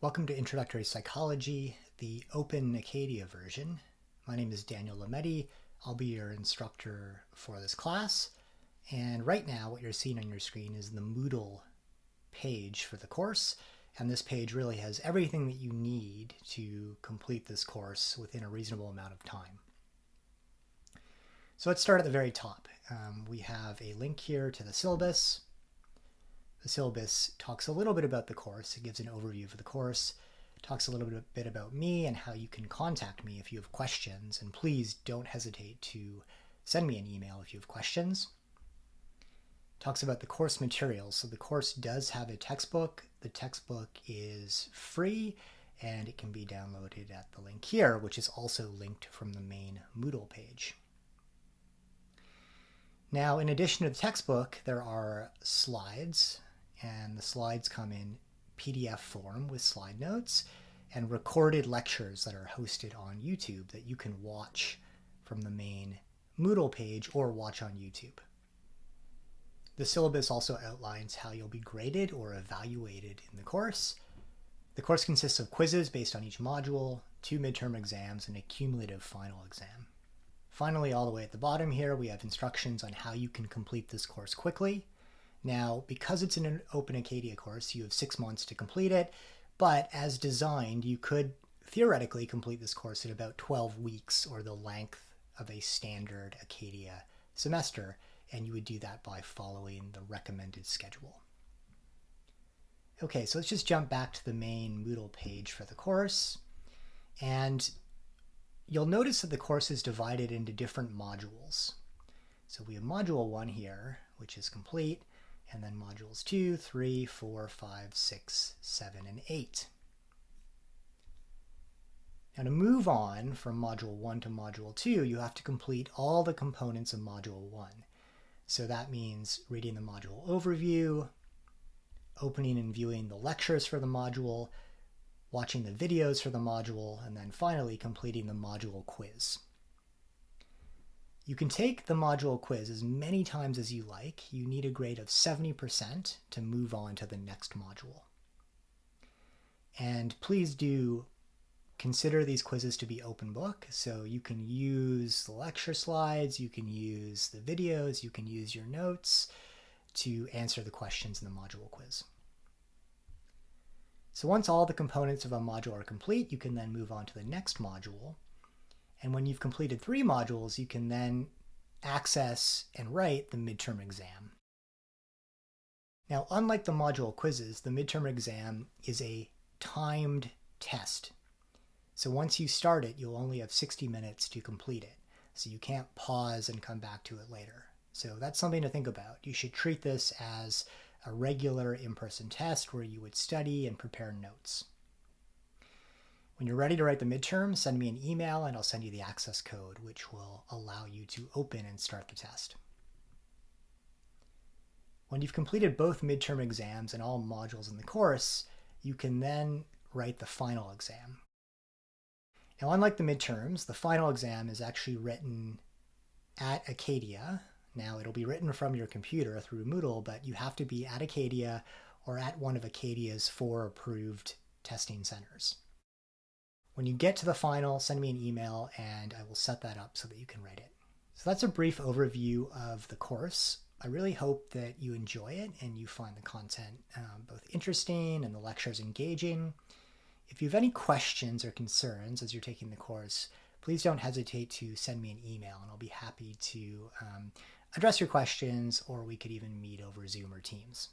Welcome to Introductory Psychology, the open Acadia version. My name is Daniel Lametti. I'll be your instructor for this class. And right now what you're seeing on your screen is the Moodle page for the course. And this page really has everything that you need to complete this course within a reasonable amount of time. So let's start at the very top. We have a link here to the syllabus. The syllabus talks a little bit about the course. It gives an overview of the course, talks a little bit about me and how you can contact me if you have questions. And please don't hesitate to send me an email if you have questions. Talks about the course materials. So the course does have a textbook. The textbook is free and it can be downloaded at the link here, which is also linked from the main Moodle page. Now, in addition to the textbook, there are slides. And the slides come in PDF form with slide notes and recorded lectures that are hosted on YouTube that you can watch from the main Moodle page or watch on YouTube. The syllabus also outlines how you'll be graded or evaluated in the course. The course consists of quizzes based on each module, 2 midterm exams, and a cumulative final exam. Finally, all the way at the bottom here, we have instructions on how you can complete this course quickly. Now, because it's an open Acadia course, you have 6 months to complete it, but as designed, you could theoretically complete this course in about 12 weeks or the length of a standard Acadia semester, and you would do that by following the recommended schedule. Okay, so let's just jump back to the main Moodle page for the course, and you'll notice that the course is divided into different modules. So we have module 1 here, which is complete, and then modules 2, 3, 4, 5, 6, 7, and 8. Now to move on from module 1 to module 2, you have to complete all the components of module 1. So that means reading the module overview, opening and viewing the lectures for the module, watching the videos for the module, and then finally completing the module quiz. You can take the module quiz as many times as you like. You need a grade of 70% to move on to the next module. And please do consider these quizzes to be open book, so you can use the lecture slides, you can use the videos, you can use your notes to answer the questions in the module quiz. So once all the components of a module are complete, you can then move on to the next module. And when you've completed 3 modules, you can then access and write the midterm exam. Now, unlike the module quizzes, the midterm exam is a timed test. So once you start it, you'll only have 60 minutes to complete it. So you can't pause and come back to it later. So that's something to think about. You should treat this as a regular in-person test where you would study and prepare notes. When you're ready to write the midterm, send me an email and I'll send you the access code, which will allow you to open and start the test. When you've completed both midterm exams and all modules in the course, you can then write the final exam. Now, unlike the midterms, the final exam is actually written at Acadia. Now, it'll be written from your computer through Moodle, but you have to be at Acadia or at one of Acadia's 4 approved testing centers. When you get to the final, send me an email and I will set that up so that you can write it. So that's a brief overview of the course. I really hope that you enjoy it and you find the content both interesting and the lectures engaging. If you have any questions or concerns as you're taking the course, please don't hesitate to send me an email and I'll be happy to address your questions, or we could even meet over Zoom or Teams.